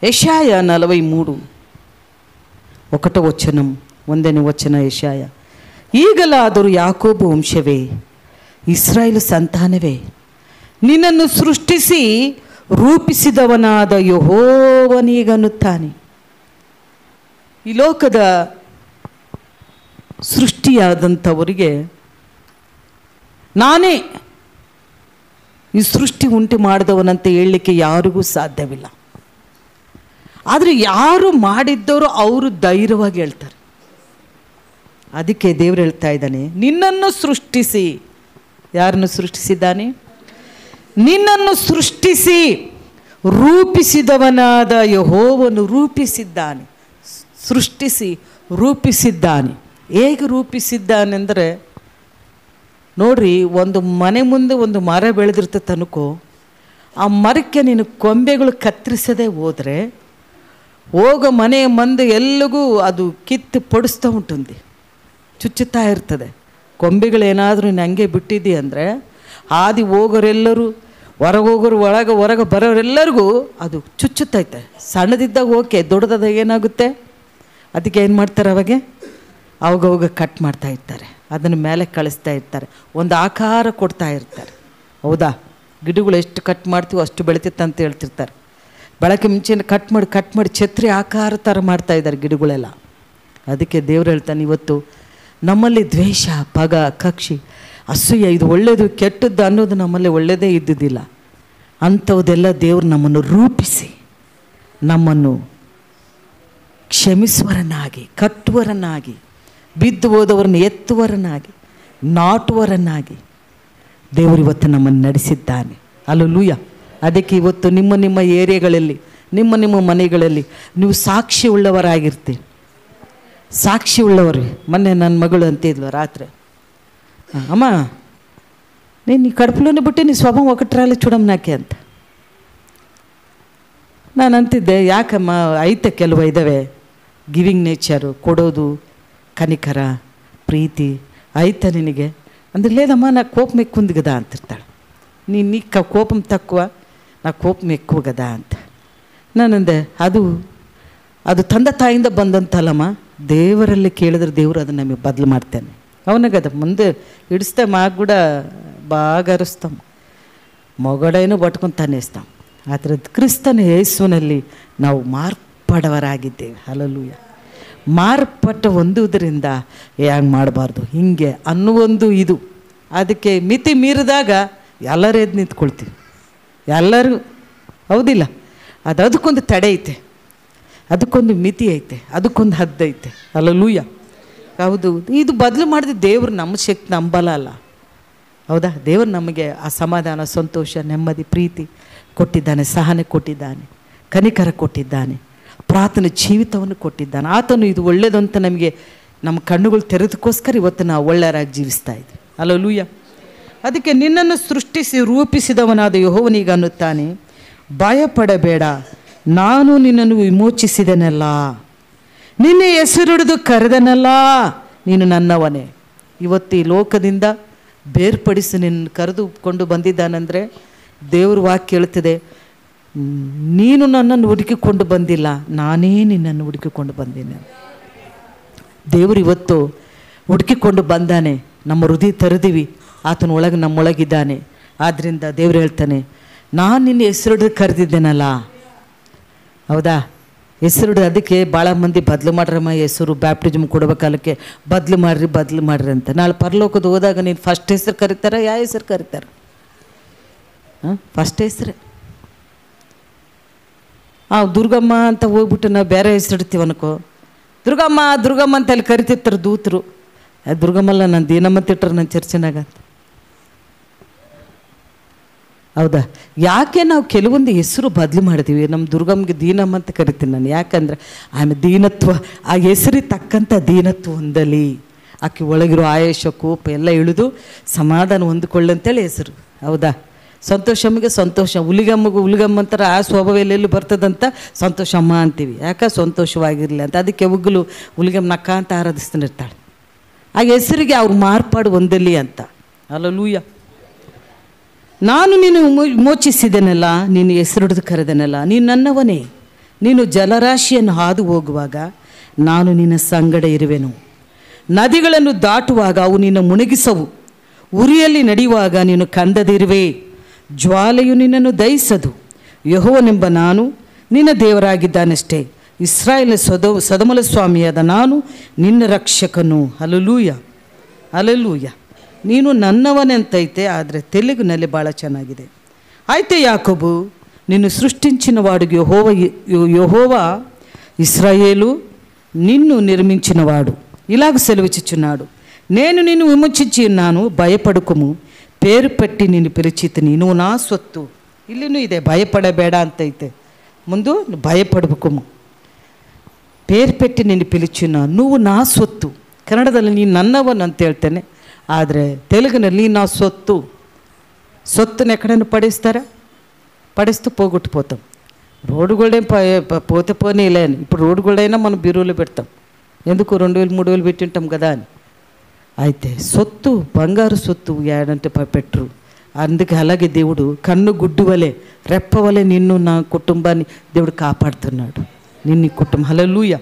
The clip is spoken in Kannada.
ಯೆಶಾಯ 43:1 1ನೇ ವಚನ. ಯೆಶಾಯ: ಈಗಲಾದರೂ ಯಾಕೋಬು ವಂಶವೇ, ಇಸ್ರಾಯೇಲ್ ಸಂತಾನವೇ, ನಿನ್ನನ್ನು ಸೃಷ್ಟಿಸಿ ರೂಪಿಸಿದವನಾದ ಯೆಹೋವನಿಗನ್ನುತ್ತಾನೆ. ಈ ಲೋಕದ ಸೃಷ್ಟಿಯಾದಂಥವರಿಗೆ ನಾನೇ ಈ ಸೃಷ್ಟಿ ಉಂಟು ಮಾಡಿದವನಂತ ಹೇಳಲಿಕ್ಕೆ ಯಾರಿಗೂ ಸಾಧ್ಯವಿಲ್ಲ. ಆದರೆ ಯಾರು ಮಾಡಿದ್ದವರು ಅವರು ಧೈರ್ಯವಾಗಿ ಹೇಳ್ತಾರೆ. ಅದಕ್ಕೆ ದೇವರು ಹೇಳ್ತಾ ಇದ್ದಾನೆ, ನಿನ್ನನ್ನು ಸೃಷ್ಟಿಸಿ. ಯಾರನ್ನು ಸೃಷ್ಟಿಸಿದ್ದಾನೆ? ನಿನ್ನನ್ನು ಸೃಷ್ಟಿಸಿ ರೂಪಿಸಿದವನಾದ ಯೆಹೋವನು ರೂಪಿಸಿದ್ದಾನೆ. ಸೃಷ್ಟಿಸಿ ರೂಪಿಸಿದ್ದಾನೆ. ಹೇಗೆ ರೂಪಿಸಿದ್ದಾನೆಂದರೆ, ನೋಡ್ರಿ, ಒಂದು ಮನೆ ಮುಂದೆ ಒಂದು ಮರ ಬೆಳೆದಿರ್ತದೆ ಅನ್ಕೋ, ಆ ಮರಕ್ಕೆ ನೀನು ಕೊಂಬೆಗಳು ಕತ್ತರಿಸದೆ ಹೋದರೆ ಹೋಗೋ ಮನೆಯ ಮಂದಿ ಎಲ್ಲಿಗೂ ಅದು ಕಿತ್ತು ಪಡಿಸ್ತಾ ఉంటుంది, ಚುಚ್ಚುತ್ತಾ ಇರ್ತದೆ. ಕೊಂಬೆಗಳೇನಾದರೂ ನೀನು ಹಂಗೆ ಬಿಟ್ಟಿದ್ದಿ ಅಂದರೆ ಹಾದಿ ಹೋಗೋರೆಲ್ಲರೂ, ಹೊರಗೋಗೋರು ಹೊರಗೆ ಬರೋರೆಲ್ಲರಿಗೂ ಅದು ಚುಚ್ಚುತ್ತೈತೆ. ಸಣ್ಣದಿದ್ದಾಗ ಓಕೆ, ದೊಡ್ಡದಾದಾಗ ಏನಾಗುತ್ತೆ? ಅದಕ್ಕೆ ಏನು ಮಾಡ್ತಾರೆ? ಅವಾಗ ಕಟ್ ಮಾಡ್ತಾ ಇರ್ತಾರೆ, ಅದನ್ನು ಮೇಲೆ ಕಳಿಸ್ತಾ ಇರ್ತಾರೆ, ಒಂದು ಆಕಾರ ಕೊಡ್ತಾ ಇರ್ತಾರೆ. ಹೌದಾ? ಗಿಡಗಳು ಎಷ್ಟು ಕಟ್ ಮಾಡ್ತೀವೋ ಅಷ್ಟು ಬೆಳಿತಿತ್ತು ಅಂತ ಹೇಳ್ತಿರ್ತಾರೆ. ಬೆಳಗ್ಗೆ ಮುಂಚೆನೇ ಕಟ್ ಮಾಡಿ ಛತ್ರಿ ಆಕಾರ ಥರ ಮಾಡ್ತಾಯಿದ್ದಾರೆ ಗಿಡಗಳೆಲ್ಲ. ಅದಕ್ಕೆ ದೇವ್ರು ಹೇಳ್ತಾನೆ, ಇವತ್ತು ನಮ್ಮಲ್ಲಿ ದ್ವೇಷ, ಪಗ, ಕಕ್ಷಿ, ಅಸೂಯೆ, ಇದು ಒಳ್ಳೆಯದು ಕೆಟ್ಟದ್ದು ಅನ್ನೋದು ನಮ್ಮಲ್ಲಿ ಒಳ್ಳೆಯದೇ ಇದ್ದುದಿಲ್ಲ. ಅಂಥವುದೆಲ್ಲ ದೇವರು ನಮ್ಮನ್ನು ರೂಪಿಸಿ ನಮ್ಮನ್ನು ಕ್ಷಮಿಸುವರನ್ನಾಗಿ, ಕಟ್ಟುವರನ್ನಾಗಿ, ಬಿದ್ದು ಹೋದವರನ್ನು ಎತ್ತುವರನ್ನಾಗಿ, ನಾಟುವರನ್ನಾಗಿ ದೇವರು ಇವತ್ತು ನಮ್ಮನ್ನು ನಡೆಸಿದ್ದಾನೆ. ಹಲ್ಲೆಲೂಯ. ಅದಕ್ಕೆ ಇವತ್ತು ನಿಮ್ಮ ಏರಿಯಾಗಳಲ್ಲಿ, ನಿಮ್ಮ ಮನೆಗಳಲ್ಲಿ ನೀವು ಸಾಕ್ಷಿ ಉಳ್ಳವರಾಗಿರ್ತೀರಿ. ಸಾಕ್ಷಿ ಉಳ್ಳವರು. ಮೊನ್ನೆ ನನ್ನ ಮಗಳು ಅಂತಿದ್ಲು ರಾತ್ರಿ, ಅಮ್ಮ ನೀನು ಕಡುಪಲೂ ಬಿಟ್ಟು ನೀ ಸ್ವಭಾವ ಒಕ್ಕಟ್ರಲ್ಲಿ ಚುಡಮ್ನಾಕೆ ಅಂತ. ನಾನು ಅಂತಿದ್ದೆ, ಯಾಕಮ್ಮ, ಐತೆ ಕೆಲವು ಇದ್ದಾವೆ, ಗಿವಿಂಗ್ ನೇಚರು, ಕೊಡೋದು, ಕನಿಕರ, ಪ್ರೀತಿ ಐತೆ ನಿನಗೆ ಅಂದ್ರೆ. ಲೇದಮ್ಮ ನಾ ಕೋಪಂ ఎక్కువ కదా ಅಂತಿರ್ತಾಳೆ. ನೀ ಕೋಪಂ ತక్కుವ, ನಾ ಕೋಪಂ ఎక్కువ కదా ಅಂತ. ನಾನಂದೆ, ಅದು ತಂದೆ ತಾಯಿಯಿಂದ ಬಂದಂತಲ್ಲಮ್ಮ, ದೇವರಲ್ಲಿ ಕೇಳಿದ್ರೆ ದೇವರು ಅದನ್ನು ನಮಗೆ ಬದಲು ಮಾಡ್ತೇನೆ. ಅವನಿಗದ ಮುಂದೆ ಇಡಿಸ್ತಾ ಮಾಗ ಕೂಡ ಬಾగా ಅರಿಸ್ತಾం, ಮೊಗಡೇನು ಪಟ್ಕೊತಾನೆ ಇಸ್ತಾಂ. ಆದರೆ ಕ್ರಿಸ್ತನ ಯೇಸುವಿನಲ್ಲಿ ನಾವು ಮಾರ್ಪಡವರಾಗಿದ್ದೇವೆ. ಹಲ್ಲೆಲೂಯ. ಮಾರ್ಪಟ್ಟ ಹೊಂದುವುದರಿಂದ ಹ್ಯಾಂಗೆ ಮಾಡಬಾರ್ದು, ಹಿಂಗೆ ಅನ್ನುವೊಂದು ಇದು. ಅದಕ್ಕೆ ಮಿತಿ ಮೀರಿದಾಗ ಎಲ್ಲರೂ ಎದ್ದು ನಿಂತ್ಕೊಳ್ತೀವಿ, ಎಲ್ಲರೂ. ಹೌದಿಲ್ಲ? ಅದಕ್ಕೊಂದು ತಡೆ ಐತೆ, ಅದಕ್ಕೊಂದು ಮಿತಿ ಐತೆ, ಅದಕ್ಕೊಂದು ಹದ್ದು ಐತೆ. ಹಲ್ಲೆಲೂಯ. ಹೌದು. ಇದು ಬದಲು ಮಾಡಿದ ದೇವರು ನಮ್ಮ ಶಕ್ತಿ, ನಂಬಲ್ಲ ಅಲ್ಲ. ಹೌದಾ? ದೇವರು ನಮಗೆ ಆ ಸಮಾಧಾನ, ಸಂತೋಷ, ನೆಮ್ಮದಿ, ಪ್ರೀತಿ ಕೊಟ್ಟಿದ್ದಾನೆ, ಸಹನೆ ಕೊಟ್ಟಿದ್ದಾನೆ, ಕನಿಕರ ಕೊಟ್ಟಿದ್ದಾನೆ, ಪ್ರಾರ್ಥನೆ ಜೀವಿತವನ್ನು ಕೊಟ್ಟಿದ್ದಾನೆ. ಆತನು ಇದು ಒಳ್ಳೆಯದು ಅಂತ ನಮಗೆ ನಮ್ಮ ಕಣ್ಣುಗಳು ತೆರೆದಕ್ಕೋಸ್ಕರ ಇವತ್ತು ನಾವು ಒಳ್ಳೆಯರಾಗಿ ಜೀವಿಸ್ತಾ ಇದ್ವಿ. ಹಲ್ಲೆಲೂಯ. ಅದಕ್ಕೆ ನಿನ್ನನ್ನು ಸೃಷ್ಟಿಸಿ ರೂಪಿಸಿದವನಾದ ಯೆಹೋವನಿಗೆ ಅನ್ನುತ್ತಾನೆ, ಭಯಪಡಬೇಡ, ನಾನು ನಿನ್ನನ್ನು ವಿಮೋಚಿಸಿದೆನಲ್ಲ, ನಿನ್ನ ಹೆಸರಿಡಿದು ಕರೆದನಲ್ಲ, ನೀನು ನನ್ನವನೇ. ಇವತ್ತು ಈ ಲೋಕದಿಂದ ಬೇರ್ಪಡಿಸಿ ನಿನ್ನ ಕರೆದುಕೊಂಡು ಬಂದಿದ್ದಾನೆಂದರೆ ದೇವ್ರ ವಾಕ್ಯ ಹೇಳ್ತಿದೆ, ನೀನು ನನ್ನನ್ನು ಹುಡುಕಿಕೊಂಡು ಬಂದಿಲ್ಲ, ನಾನೇ ನಿನ್ನನ್ನು ಹುಡುಕಿಕೊಂಡು ಬಂದೇನೆ. ದೇವರು ಇವತ್ತು ಹುಡುಕಿಕೊಂಡು ಬಂದಾನೆ. ನಮ್ಮ ಹೃದಯ ತೆರೆದಿವಿ, ಆತನ ಒಳಗೆ ನಮ್ಮೊಳಗಿದ್ದಾನೆ. ಆದ್ದರಿಂದ ದೇವರು ಹೇಳ್ತಾನೆ, ನಾನು ನಿನ್ನ ಹೆಸರಿಡಿದು ಕರೆದಿದ್ದೇನಲ್ಲ. ಹೌದಾ? ಹೆಸರು. ಅದಕ್ಕೆ ಭಾಳ ಮಂದಿ ಬದಲು ಮಾಡ್ರಮ್ಮ ಹೆಸರು, ಬ್ಯಾಪ್ಟಿಸಮ್ ಕೊಡ್ಬೇಕಾಲಕ್ಕೆ ಬದಲು ಮಾಡಿರಿ ಅಂತ. ನಾಳೆ ಪರಲೋಕದ ಹೋದಾಗ ನೀನು ಫಸ್ಟ್ ಹೆಸರು ಕರೀತಾರೆ, ಯಾವ ಹೆಸರು ಕರೀತಾರೆ? ಫಸ್ಟ್ ಹೆಸರೇ. ದುರ್ಗಮ್ಮ ಅಂತ ಹೋಗ್ಬಿಟ್ಟು ನಾವು ಬೇರೆ ಹೆಸರು ಇಡ್ತೀವಿ ಅನ್ಕೋ, ದುರ್ಗಮ್ಮ ಅಂತ ಅಲ್ಲಿ ಕರಿತಿರ್ತಾರೆ ದೂತರು. ದುರ್ಗಮ್ಮಲ್ಲ, ನಾನು ದೀನಮ್ಮ ತಿಟ್ಟರು ನನ್ನ ಚರ್ಚಿನಾಗ ಅಂತ. ಹೌದಾ? ಯಾಕೆ ನಾವು ಕೆಲವೊಂದು ಹೆಸರು ಬದಲು ಮಾಡ್ತೀವಿ? ನಮ್ಮ ದುರ್ಗಮ್ಮಗೆ ದೀನಮ್ಮ ಅಂತ ಕರಿತೀನಿ ನಾನು. ಯಾಕಂದರೆ ಆಮೇಲೆ ದೀನತ್ವ, ಆ ಹೆಸರಿಗೆ ತಕ್ಕಂಥ ದೀನತ್ವ ಹೊಂದಲಿ, ಆಕೆ ಒಳಗಿರೋ ಆಯೇಷ, ಕೋಪ ಎಲ್ಲ ಇಳಿದು ಸಮಾಧಾನ ಹೊಂದ್ಕೊಳ್ಳಿ ಅಂತೇಳಿ ಹೆಸರು. ಹೌದಾ? ಸಂತೋಷಮ್ಮಗೆ ಸಂತೋಷ, ಹುಲಿಗಮ್ಮ ಅಂತಾರೆ, ಆ ಸ್ವಭಾವ ಎಲ್ಲೆಲ್ಲಿ ಬರ್ತದಂತ ಸಂತೋಷಮ್ಮ ಅಂತೀವಿ. ಯಾಕೆ? ಸಂತೋಷವಾಗಿರಲಿ ಅಂತ. ಅದಕ್ಕೆ ಉಗ್ಗಲು ಹುಲಿಗಮ್ಮ ನಕ್ಕ ಅಂತ ಆರಾಧಿಸ್ತಾನೆ ಇರ್ತಾಳೆ. ಆ ಹೆಸರಿಗೆ ಅವ್ರು ಮಾರ್ಪಾಡು ಹೊಂದಲಿ ಅಂತ. ಹಲ್ಲೆಲೂಯ. ನಾನು ನೀನು ವಿಮೋಚಿಸಿದೆನಲ್ಲ, ನೀನು ಹೆಸರಿಡಿದು ಕರೆದನಲ್ಲ, ನೀನು ನನ್ನವನೇ, ನೀನು ಜಲರಾಶಿಯನ್ನು ಹಾದು ಹೋಗುವಾಗ ನಾನು ನಿನ್ನ ಸಂಗಡ ಇರುವೆನು. ನದಿಗಳನ್ನು ದಾಟುವಾಗ ಅವು ನಿನ್ನ ಮುಳುಗಿಸವು. ಉರಿಯಲ್ಲಿ ನಡೆಯುವಾಗ ನೀನು ಕಂದದಿರುವೆ. ಜ್ವಾಲೆಯು ನಿನ್ನನ್ನು ದಹಿಸದು. ಯೆಹೋವನೆಂಬ ನಾನು ನಿನ್ನ ದೇವರಾಗಿದ್ದಾನಷ್ಟೇ. ಇಸ್ರಾಯೇಲ್ ಸದಮಲ ಸ್ವಾಮಿಯಾದ ನಾನು ನಿನ್ನ ರಕ್ಷಕನು. Hallelujah, hallelujah. ನೀನು ನನ್ನವನೆಂತೈತೆ, ಆದರೆ ತೆಲುಗಿನಲ್ಲಿ ಭಾಳ ಚೆನ್ನಾಗಿದೆ. అయితే యాకోబు నిన్ను సృష్టించినవాడు యెహోవా, ఇశ్రాయేలు నిన్ను నిర్మించినవాడు ఇలాగ సెలవిచ్చుచున్నాడు. నేను నిన్ను విమోచించి ఉన్నాను, భయపడుకుము. పేరు పెట్టి నిన్ను పిలిచితిని, నువ్వు నా సొత్తు. ಇಲ್ಲಿನೂ ಇದೆ, ಭಯಪಡಬೇಡ ಅಂತೈತೆ. ಮುಂದೆ ಭಯಪಡಬೇಕುಮು. ಪೇರು ಪೆಟ್ಟಿ ನಿನ್ನ ಪಿಲಿಚುನ, నువ్వు నా ಸೊತ್ತು. ಕನ್ನಡದಲ್ಲಿ ನೀನು ನನ್ನವನು ಅಂತ ಹೇಳ್ತೇನೆ, ಆದರೆ ತೆಲುಗಿನಲ್ಲಿ నా సొత్తు. సొత్తును ఎక్కడైనా పడేస్తూ పోగొట్టుపోతాం. రోడ్డుగోళ్ళేం పోతే పోనీలే అని. ఇప్పుడు రోడ్డుగోళ్ళైనా మనం బీరువులో పెడతాం. ఎందుకు 2000 3000 పెట్టింటాం కదా అని. అయితే సొత్తు, బంగారు సొత్తు ఏడంటే పెట్టరు. అందుకే అలాగే దేవుడు కన్ను గుడ్డు వలె, రెప్ప వలె నిన్ను, నా కుటుంబాన్ని దేవుడు కాపాడుతున్నాడు. నిన్ను కుటుంబం. హల్లెలూయా.